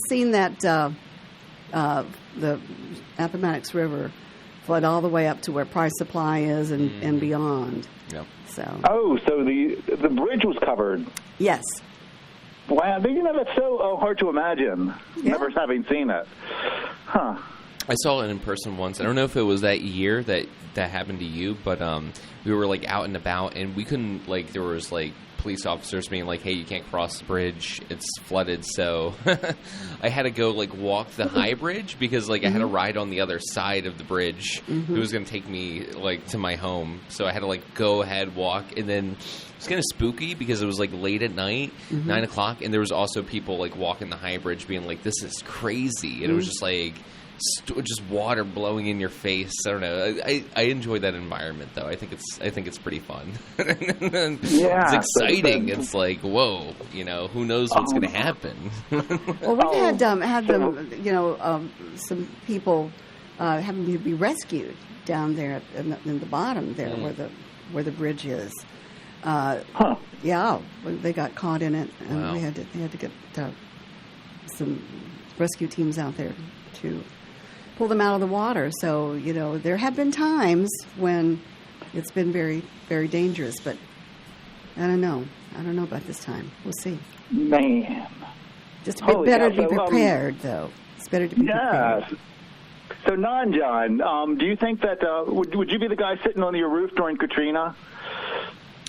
Speaker 2: seen that the Appomattox River flood all the way up to where Price Supply is and beyond.
Speaker 3: Yep.
Speaker 2: So.
Speaker 6: Oh, so the bridge was covered.
Speaker 2: Yes.
Speaker 6: Wow, that's so hard to imagine.
Speaker 2: Yeah.
Speaker 6: Never having seen it. Huh.
Speaker 3: I saw it in person once. I don't know if it was that year that happened to you, but we were out and about, and we couldn't there was police officers being like, "Hey, you can't cross the bridge; it's flooded." So I had to go walk the high bridge because I had to ride on the other side of the bridge. It was going to take me to my home, so I had to go ahead, walk, and then it was kind of spooky because it was late at night, 9 o'clock, and there was also people walking the high bridge being like, "This is crazy," and it was just just water blowing in your face. I don't know. I enjoy that environment though. I think it's pretty fun.
Speaker 6: Yeah,
Speaker 3: it's exciting. It's whoa, who knows what's going to happen.
Speaker 2: Well, we've had them, some people having to be rescued down there in the bottom there where the bridge is. Yeah, they got caught in it, and
Speaker 3: Wow.
Speaker 2: they had to get some rescue teams out there to pull them out of the water. So, there have been times when it's been very, very dangerous, but I don't know. I don't know about this time. We'll see.
Speaker 6: Man.
Speaker 2: Just a bit
Speaker 6: Holy
Speaker 2: better
Speaker 6: cow.
Speaker 2: to be
Speaker 6: So,
Speaker 2: prepared, though. It's better to be prepared.
Speaker 6: Yes. So, John, do you think that would you be the guy sitting on your roof during Katrina?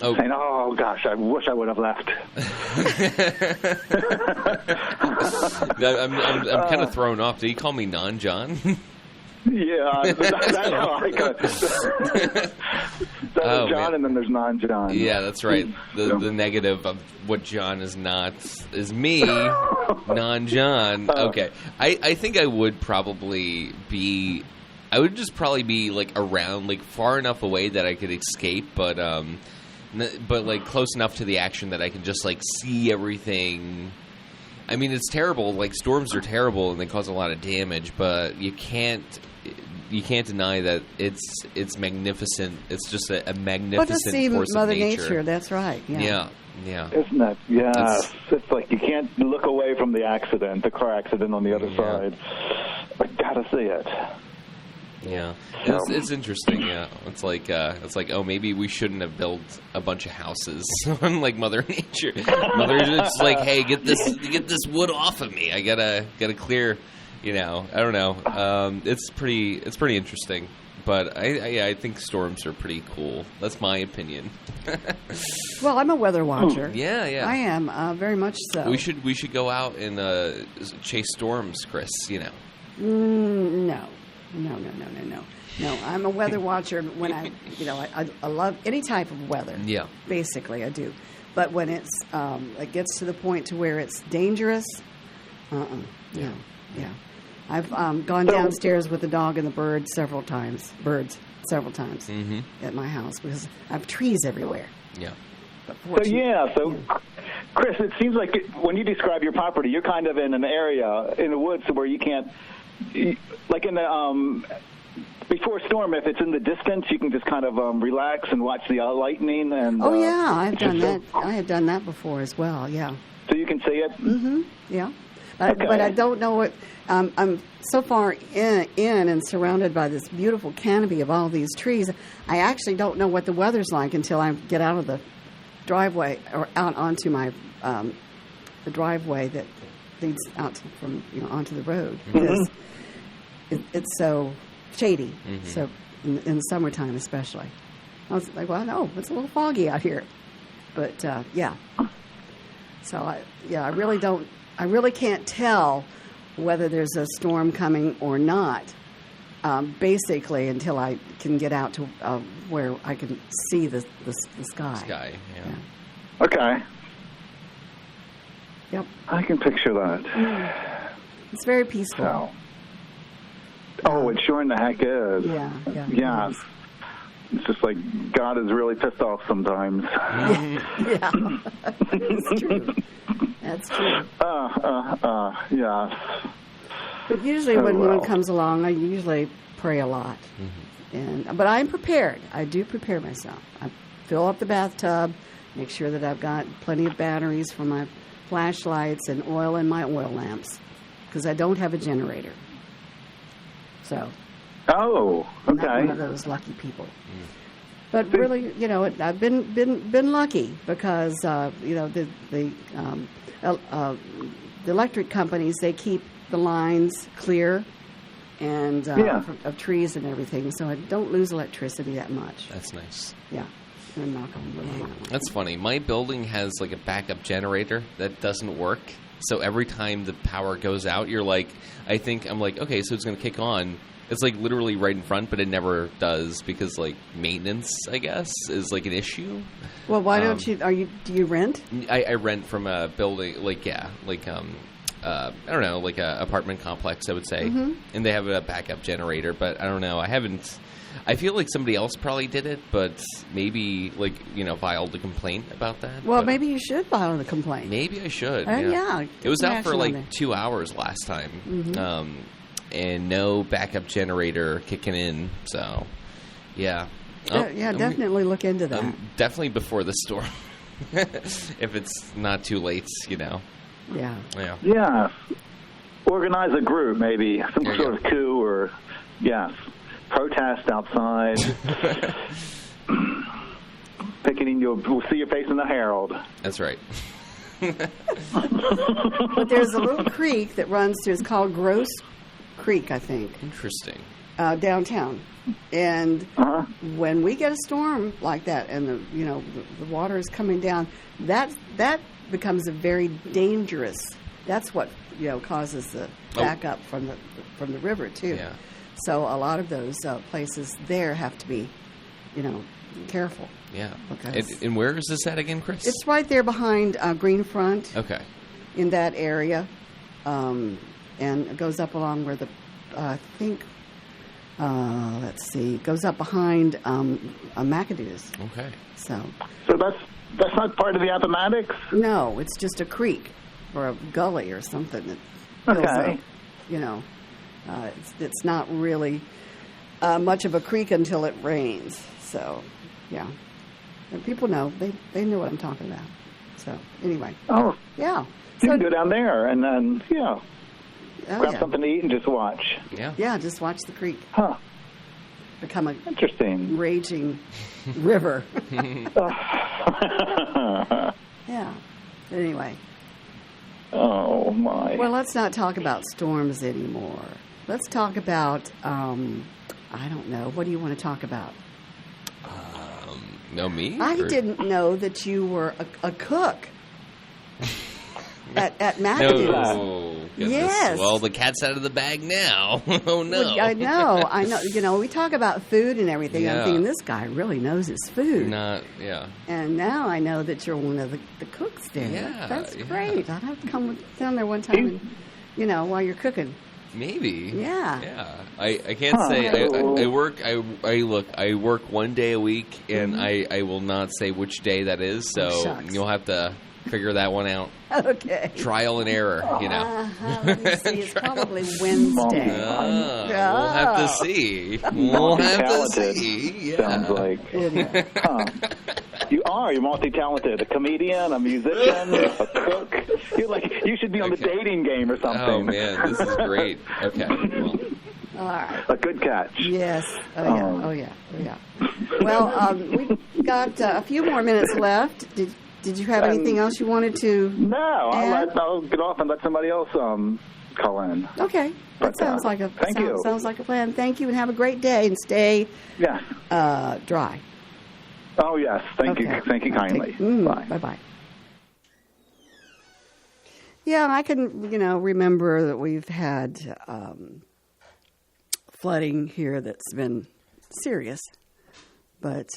Speaker 3: Oh.
Speaker 6: Saying, "Oh gosh, I wish I would have left."
Speaker 3: I'm kind of thrown off. Did he call me Non-John?
Speaker 6: Yeah, that's how I got. There's John,
Speaker 3: man.
Speaker 6: and then there's Non-John.
Speaker 3: Yeah, that's right. The negative of what John is not is me, Non-John. Okay. I think I would probably be... I would just probably be, around, far enough away that I could escape, but close enough to the action that I can just, see everything... I mean, it's terrible. Storms are terrible and they cause a lot of damage, but you can't deny that it's magnificent. It's just a magnificent
Speaker 2: But to see
Speaker 3: force
Speaker 2: Mother
Speaker 3: of nature.
Speaker 2: That's right.
Speaker 3: Yeah.
Speaker 6: Isn't it? Yes. It's you can't look away from the car accident on the other side. I gotta see it.
Speaker 3: Yeah, it's interesting. Yeah, it's oh, maybe we shouldn't have built a bunch of houses on Mother Nature. It's hey, get this wood off of me. I gotta clear. I don't know. It's pretty interesting. But I think storms are pretty cool. That's my opinion.
Speaker 2: Well, I'm a weather watcher.
Speaker 3: Yeah.
Speaker 2: I am very much so.
Speaker 3: We should go out and chase storms, Chris.
Speaker 2: No. No, I'm a weather watcher when I love any type of weather.
Speaker 3: Yeah.
Speaker 2: Basically, I do. But when it gets to the point to where it's dangerous, Yeah. I've gone downstairs with the dog and the birds several times at my house because I have trees everywhere.
Speaker 3: Yeah.
Speaker 6: So Chris, it seems like when you describe your property, you're kind of in an area in the woods where you can't, in the before a storm, if it's in the distance, you can just kind of relax and watch the lightning. And
Speaker 2: I've done that. I have done that before as well. Yeah.
Speaker 6: So you can see it.
Speaker 2: Mm-hmm. Yeah. But I don't know what. I'm so far in and surrounded by this beautiful canopy of all these trees. I actually don't know what the weather's like until I get out of the driveway or out onto my the driveway that leads out from onto the road, because it's so shady. So in the summertime especially, I was like, well, no, it's a little foggy out here, but yeah. So I really can't tell whether there's a storm coming or not, basically until I can get out to where I can see the sky.
Speaker 3: Yeah.
Speaker 6: Okay.
Speaker 2: Yep.
Speaker 6: I can picture that.
Speaker 2: It's very peaceful.
Speaker 6: So. Oh, it sure in the heck is.
Speaker 2: Yeah.
Speaker 6: Yeah. It's just like God is really pissed off sometimes.
Speaker 2: Yeah. It's true. That's true.
Speaker 6: Yeah.
Speaker 2: But usually when one comes along, I usually pray a lot. But I'm prepared. I do prepare myself. I fill up the bathtub, make sure that I've got plenty of batteries for my flashlights and oil in my oil lamps, because I don't have a generator. So.
Speaker 6: Oh, okay.
Speaker 2: I'm not one of those lucky people. But really, I've been lucky because the electric companies, they keep the lines clear and of trees and everything, so I don't lose electricity that much.
Speaker 3: That's nice.
Speaker 2: Yeah. And knock on wood.
Speaker 3: That's funny. My building has like a backup generator that doesn't work. So every time the power goes out, I'm like, okay, so it's going to kick on. It's like literally right in front, but it never does because like maintenance, I guess, is like an issue.
Speaker 2: Well, why don't you? Do you rent?
Speaker 3: I rent from a building, I don't know, like a apartment complex, I would say, and they have a backup generator. But I don't know. I feel like somebody else probably did it, but maybe filed a complaint about that.
Speaker 2: Well, maybe you should file the complaint.
Speaker 3: Maybe I should.
Speaker 2: Yeah.
Speaker 3: It was out for like 2 hours last time. And no backup generator kicking in, so yeah.
Speaker 2: Definitely look into that.
Speaker 3: Definitely before the storm, if it's not too late,
Speaker 2: Yeah.
Speaker 6: Yeah. Organize a group, maybe some sort of coup or protest outside. Picketing, we'll see your face in the Herald.
Speaker 3: That's right.
Speaker 2: But there's a little creek that runs through. It's called Gross Creek, I think.
Speaker 3: Interesting.
Speaker 2: Downtown, and when we get a storm like that, and the water is coming down, that becomes a very dangerous. That's what causes the backup from the river too.
Speaker 3: Yeah.
Speaker 2: So a lot of those places there have to be, careful.
Speaker 3: Yeah.
Speaker 2: Because
Speaker 3: and where is this at again, Chris?
Speaker 2: It's right there behind Greenfront.
Speaker 3: Okay.
Speaker 2: In that area. And it goes up along where let's see, it goes up behind McAdoo's.
Speaker 3: Okay.
Speaker 2: So
Speaker 6: that's not part of the Appomattox?
Speaker 2: No, it's just a creek or a gully or something that fills up. It's not really much of a creek until it rains. So, yeah. And people know. They know what I'm talking about. So, anyway.
Speaker 6: Oh.
Speaker 2: Yeah.
Speaker 6: You can go down there and then, grab something to eat and just watch.
Speaker 3: Yeah.
Speaker 2: Yeah, just watch the creek.
Speaker 6: Huh.
Speaker 2: Become a
Speaker 6: interesting
Speaker 2: raging river. Yeah. Anyway.
Speaker 6: Oh, my.
Speaker 2: Well, let's not talk about storms anymore. Let's talk about, I don't know. What do you want to talk about?
Speaker 3: No, me?
Speaker 2: I didn't know that you were a cook. At McAdoo's.
Speaker 3: No. Goodness.
Speaker 2: Yes.
Speaker 3: Well, the cat's out of the bag now. Oh, no.
Speaker 2: Well, I know. We talk about food and everything.
Speaker 3: Yeah.
Speaker 2: I'm thinking, this guy really knows his food.
Speaker 3: Yeah.
Speaker 2: And now I know that you're one of the cooks there.
Speaker 3: Yeah.
Speaker 2: That's great. I'll have to come down there one time and, while you're cooking.
Speaker 3: Maybe.
Speaker 2: Yeah.
Speaker 3: Yeah. I can't say. I work one day a week, and I will not say which day that is, so you'll have to figure that one out.
Speaker 2: Okay.
Speaker 3: Trial and error,
Speaker 2: Let me see. It's probably Wednesday.
Speaker 3: We'll have to see. We'll have to see. Yeah.
Speaker 6: Sounds like. You are. You're multi-talented. A comedian, a musician, a cook. You should be on the dating game or something.
Speaker 3: Oh, man, this is great. Okay. Well.
Speaker 2: All right.
Speaker 6: A good catch.
Speaker 2: Yes. Oh yeah. Well, we've got a few more minutes left. Did you have anything else you wanted to?
Speaker 6: No,
Speaker 2: add?
Speaker 6: I'll get off and let somebody else call in.
Speaker 2: Okay, that sounds like a sounds like a plan. Thank you, and have a great day, and stay dry.
Speaker 6: Oh yes, thank you kindly. Bye.
Speaker 2: Bye. Yeah, and I can remember that we've had flooding here that's been serious, but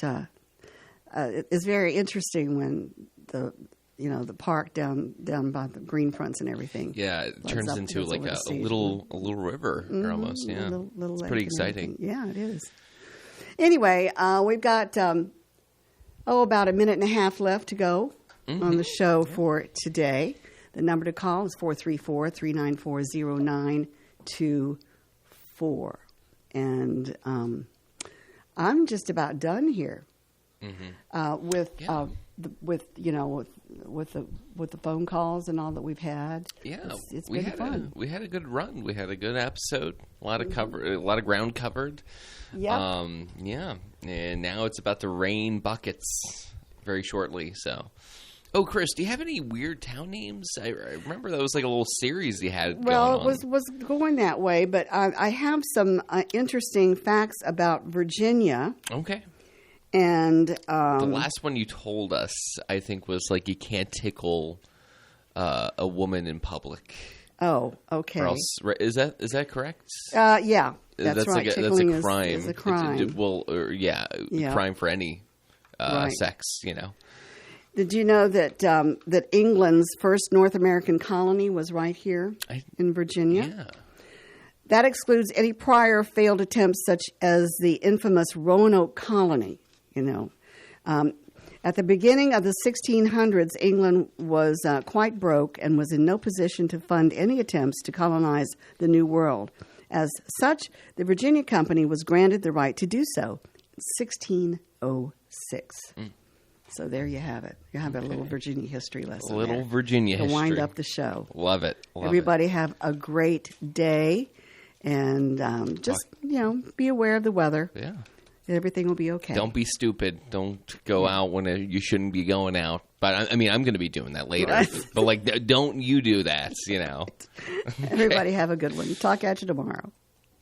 Speaker 2: it's very interesting when the park down by the green fronts and everything.
Speaker 3: Yeah, it turns into like a little river almost. Yeah,
Speaker 2: little
Speaker 3: it's pretty exciting.
Speaker 2: Yeah, it is. Anyway, we've got about a minute and a half left to go on the show for today. The number to call is 434-394-0924. And I'm just about done here with the phone calls and all that we've had.
Speaker 3: Yeah,
Speaker 2: it's been fun.
Speaker 3: We had a good run. We had a good episode. A lot of ground covered.
Speaker 2: Yeah.
Speaker 3: And now it's about to rain buckets very shortly. So. Oh, Chris, do you have any weird town names? I remember that was like a little series you had going on.
Speaker 2: Well, it was going that way, but I have some interesting facts about Virginia.
Speaker 3: Okay.
Speaker 2: And
Speaker 3: the last one you told us, I think, was like you can't tickle a woman in public.
Speaker 2: Oh, okay.
Speaker 3: Or else, is that correct?
Speaker 2: Yeah, that's right.
Speaker 3: That's a crime.
Speaker 2: Is a crime.
Speaker 3: Crime for any sex,
Speaker 2: Did you know that that England's first North American colony was right here in Virginia?
Speaker 3: Yeah.
Speaker 2: That excludes any prior failed attempts such as the infamous Roanoke colony, At the beginning of the 1600s, England was quite broke and was in no position to fund any attempts to colonize the New World. As such, the Virginia Company was granted the right to do so in 1606. So there you have it. You have a little Virginia history lesson.
Speaker 3: Virginia history.
Speaker 2: To wind up the show.
Speaker 3: Love it.
Speaker 2: Everybody have a great day. And just, be aware of the weather.
Speaker 3: Yeah.
Speaker 2: Everything will be okay.
Speaker 3: Don't be stupid. Don't go out when you shouldn't be going out. But, I'm going to be doing that later.
Speaker 2: Right.
Speaker 3: But, don't you do that,
Speaker 2: Everybody have a good one. Talk at you tomorrow.